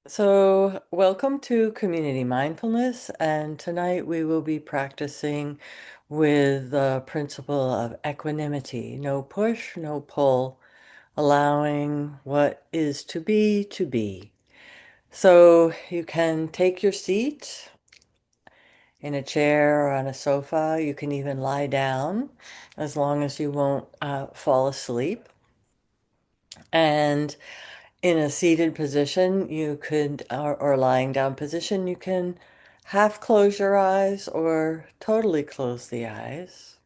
So, welcome to Community Mindfulness, and tonight we will be practicing with the principle of equanimity. No push, no pull, allowing what is to be to be. So, you can take your seat in a chair or on a sofa. You can even lie down as long as you won't fall asleep. And in a seated position, you could, or lying down position, you can half close your eyes or totally close the eyes.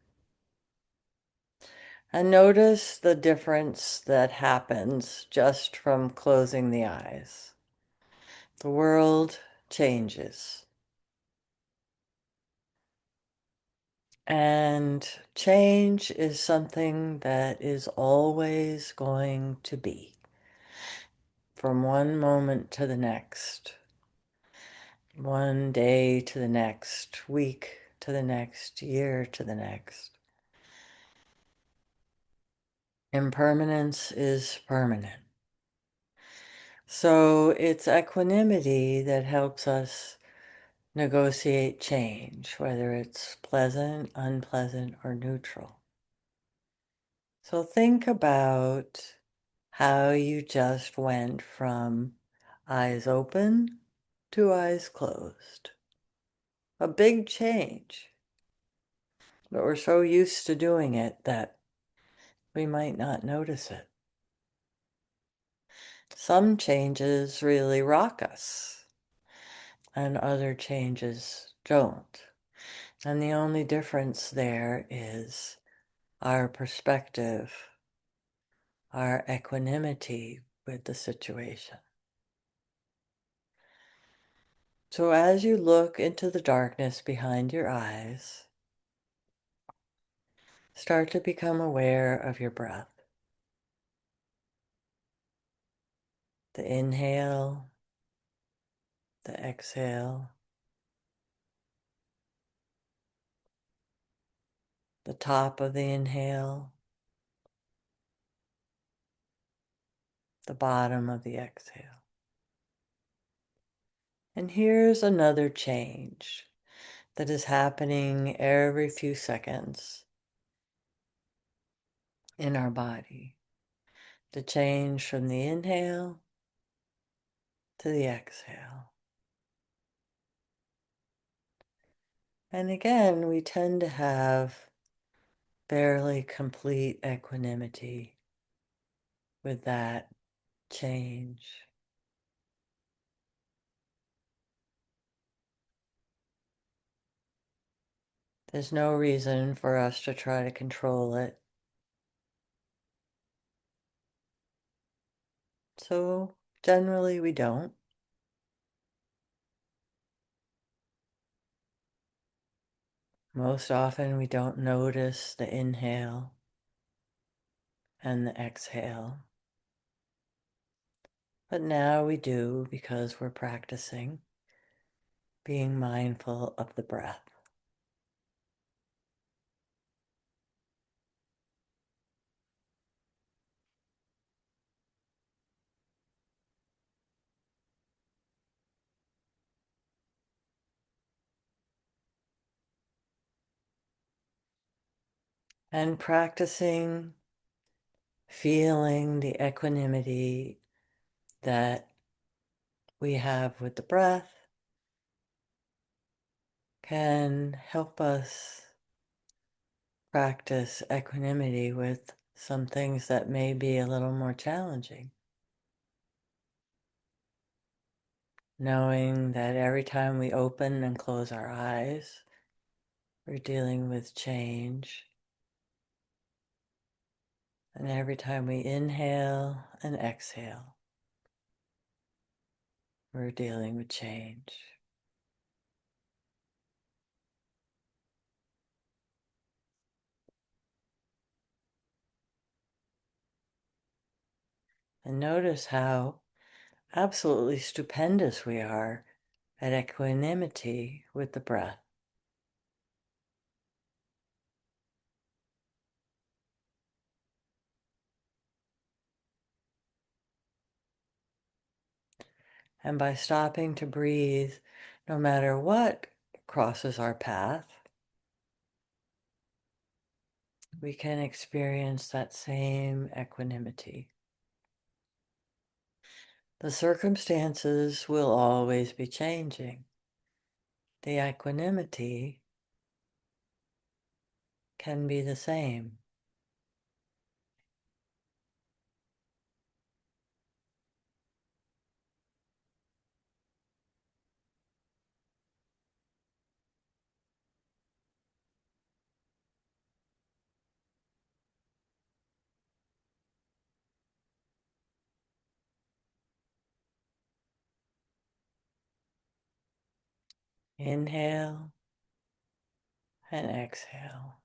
And notice the difference that happens just from closing the eyes. The world changes. And change is something that is always going to be from one moment to the next. One day to the next, week to the next, year to the next. Impermanence is permanent. So it's equanimity that helps us negotiate change, whether it's pleasant, unpleasant, or neutral. So think about how you just went from eyes open to eyes closed. A big change. But we're so used to doing it that we might not notice it. Some changes really rock us, and other changes don't. And the only difference there is our perspective, our equanimity with the situation. So as you look into the darkness behind your eyes, start to become aware of your breath. The inhale, the exhale, the top of the inhale, the bottom of the exhale. And here's another change that is happening every few seconds in our body. The change from the inhale to the exhale. And again, we tend to have fairly complete equanimity with that change. There's no reason for us to try to control it. So generally we don't. Most often we don't notice the inhale and the exhale. But now we do because we're practicing being mindful of the breath. And practicing feeling the equanimity that we have with the breath can help us practice equanimity with some things that may be a little more challenging. Knowing that every time we open and close our eyes, we're dealing with change. And every time we inhale and exhale, we're dealing with change. And notice how absolutely stupendous we are at equanimity with the breath. And by stopping to breathe, no matter what crosses our path, we can experience that same equanimity. The circumstances will always be changing. The equanimity can be the same. Inhale and exhale.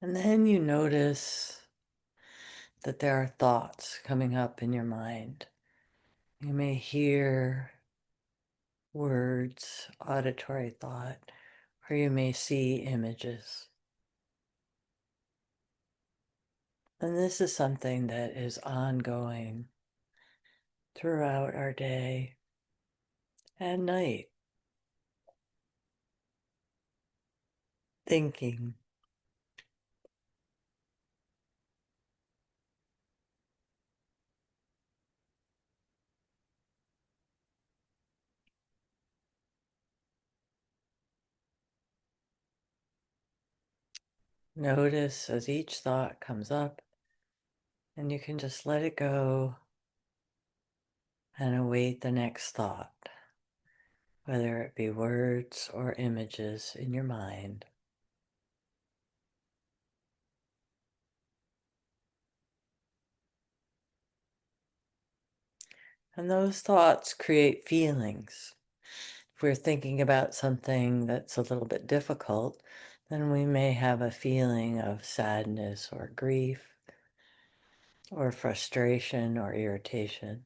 And then you notice that there are thoughts coming up in your mind. You may hear words, auditory thought, or you may see images. And this is something that is ongoing throughout our day and night. Thinking. Notice as each thought comes up, and you can just let it go and await the next thought, whether it be words or images in your mind. And those thoughts create feelings. If we're thinking about something that's a little bit difficult, then we may have a feeling of sadness or grief or frustration or irritation.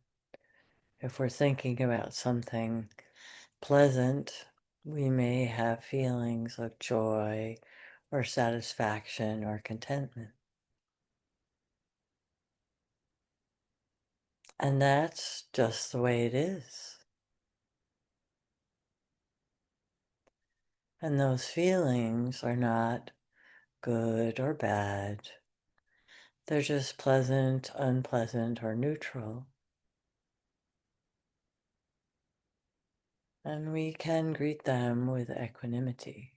If we're thinking about something pleasant, we may have feelings of joy or satisfaction or contentment. And that's just the way it is. And those feelings are not good or bad. They're just pleasant, unpleasant, or neutral. And we can greet them with equanimity.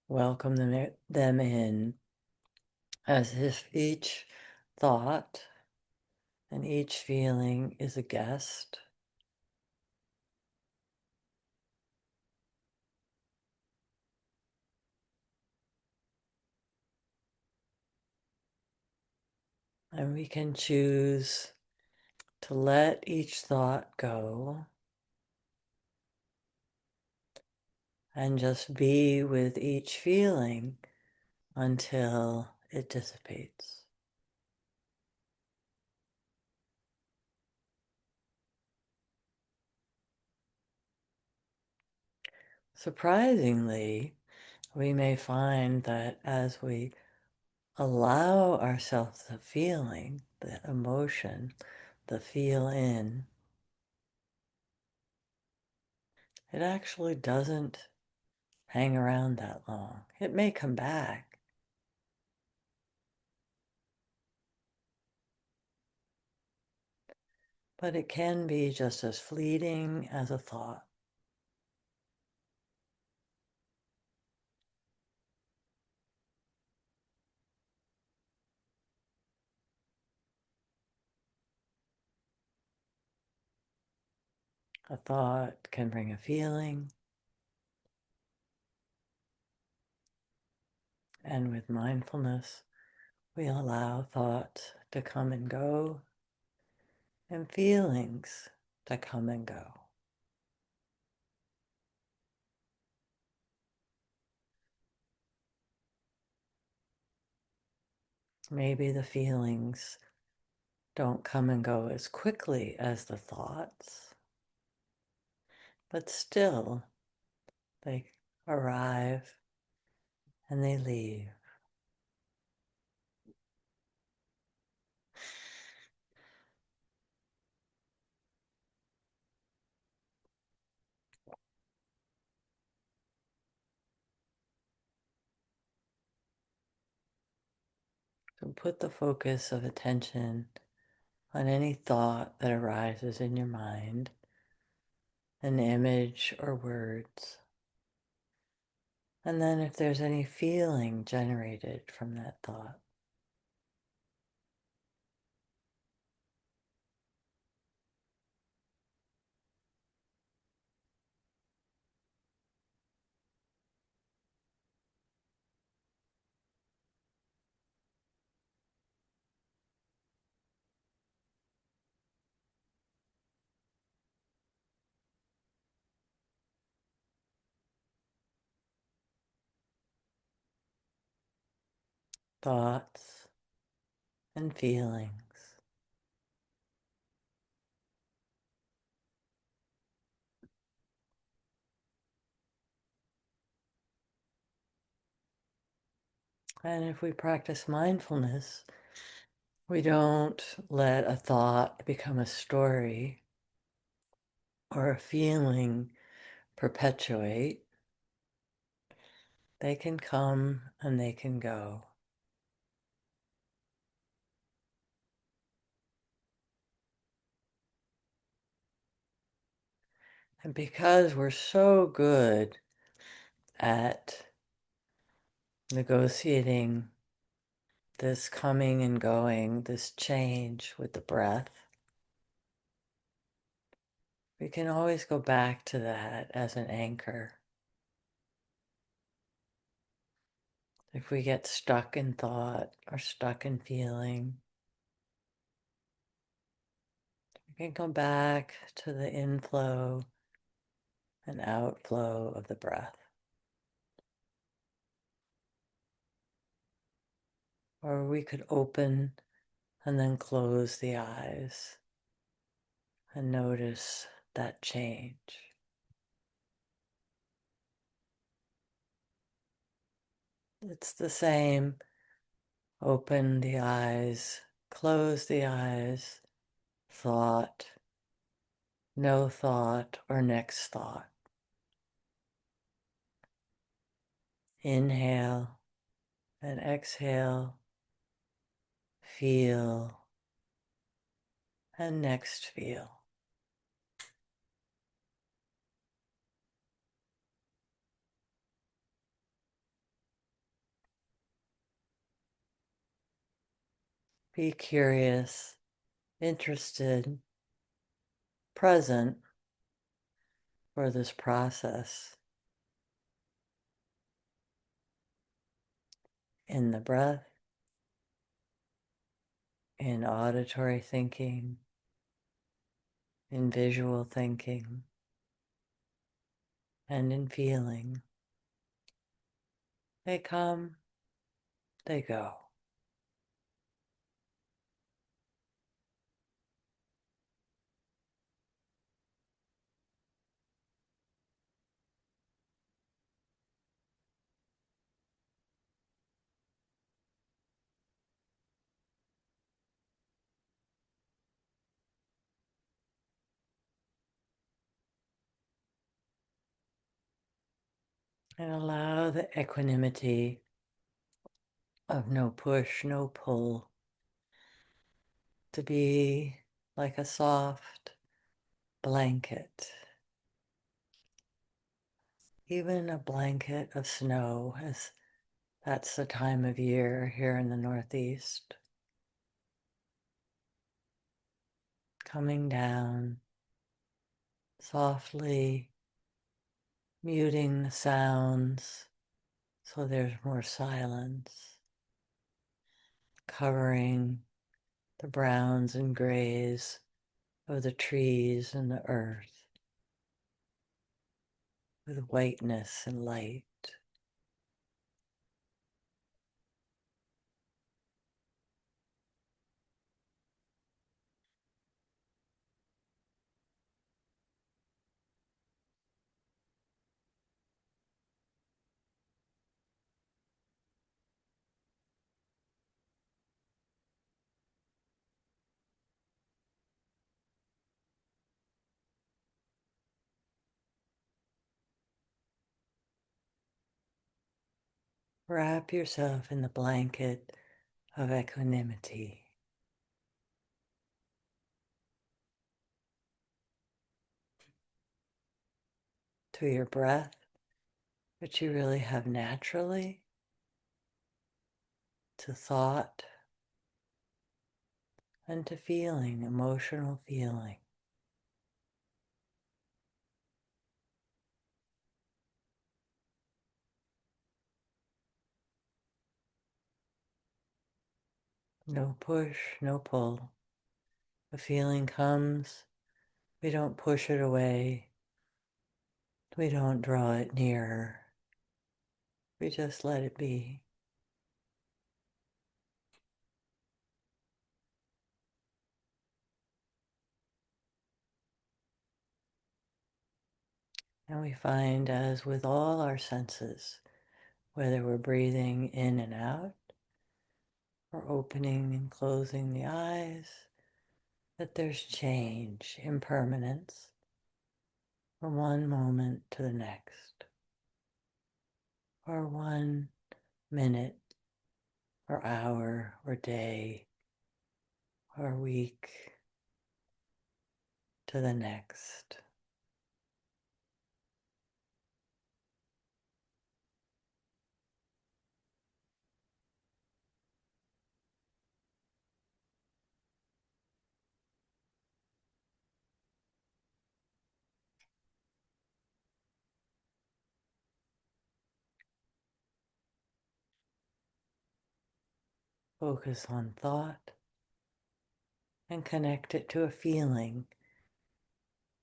Welcome them in as if each thought and each feeling is a guest. And we can choose to let each thought go and just be with each feeling until it dissipates. Surprisingly, we may find that as we allow ourselves the feeling, the emotion, the feel in, it actually doesn't hang around that long. It may come back, but it can be just as fleeting as a thought. A thought can bring a feeling, and with mindfulness, we allow thoughts to come and go and feelings that come and go. Maybe the feelings don't come and go as quickly as the thoughts, but still they arrive and they leave. So put the focus of attention on any thought that arises in your mind, an image or words. And then if there's any feeling generated from that thought, thoughts and feelings. And if we practice mindfulness, we don't let a thought become a story or a feeling perpetuate. They can come and they can go. And because we're so good at negotiating this coming and going, this change with the breath, we can always go back to that as an anchor. If we get stuck in thought or stuck in feeling, we can come back to the inflow and outflow of the breath. Or we could open and then close the eyes and notice that change. It's the same. Open the eyes, close the eyes, thought, no thought, or next thought. Inhale and exhale, feel, and next feel. Be curious, interested, present for this process in the breath, in auditory thinking, in visual thinking, and in feeling. They come, they go. And allow the equanimity of no push, no pull to be like a soft blanket, even a blanket of snow, as that's the time of year here in the Northeast. Coming down, softly muting the sounds so there's more silence, covering the browns and grays of the trees and the earth with whiteness and light. Wrap yourself in the blanket of equanimity. To your breath, which you really have naturally, to thought, and to feeling, emotional feeling. No push, no pull. A feeling comes, we don't push it away, we don't draw it nearer, we just let it be. And we find, as with all our senses, whether we're breathing in and out, or opening and closing the eyes, that there's change, impermanence, from one moment to the next, or 1 minute, or hour, or day, or week to the next. Focus on thought and connect it to a feeling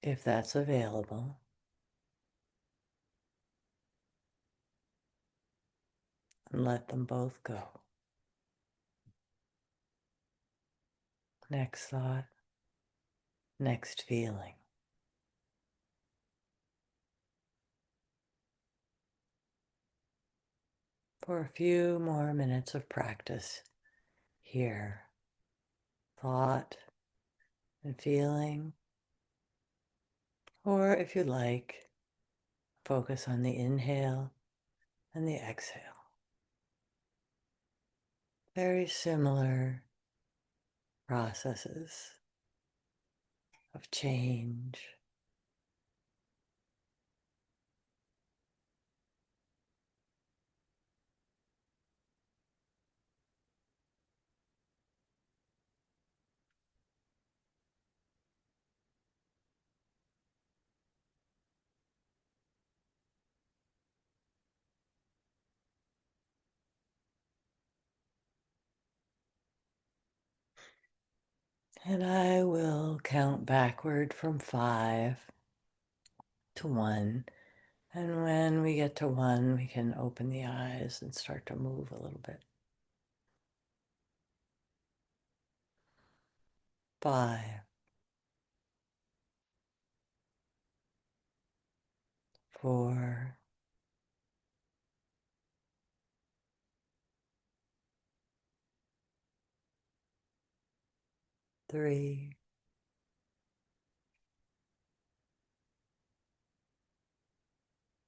if that's available. And let them both go. Next thought, next feeling. For a few more minutes of practice here, thought and feeling, or if you like, focus on the inhale and the exhale. Very similar processes of change. And I will count backward from 5 to 1. And when we get to 1, we can open the eyes and start to move a little bit. 5, 4, 3,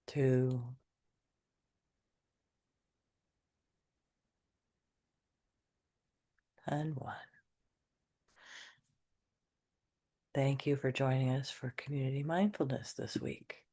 2, and 1. Thank you for joining us for Community Mindfulness this week.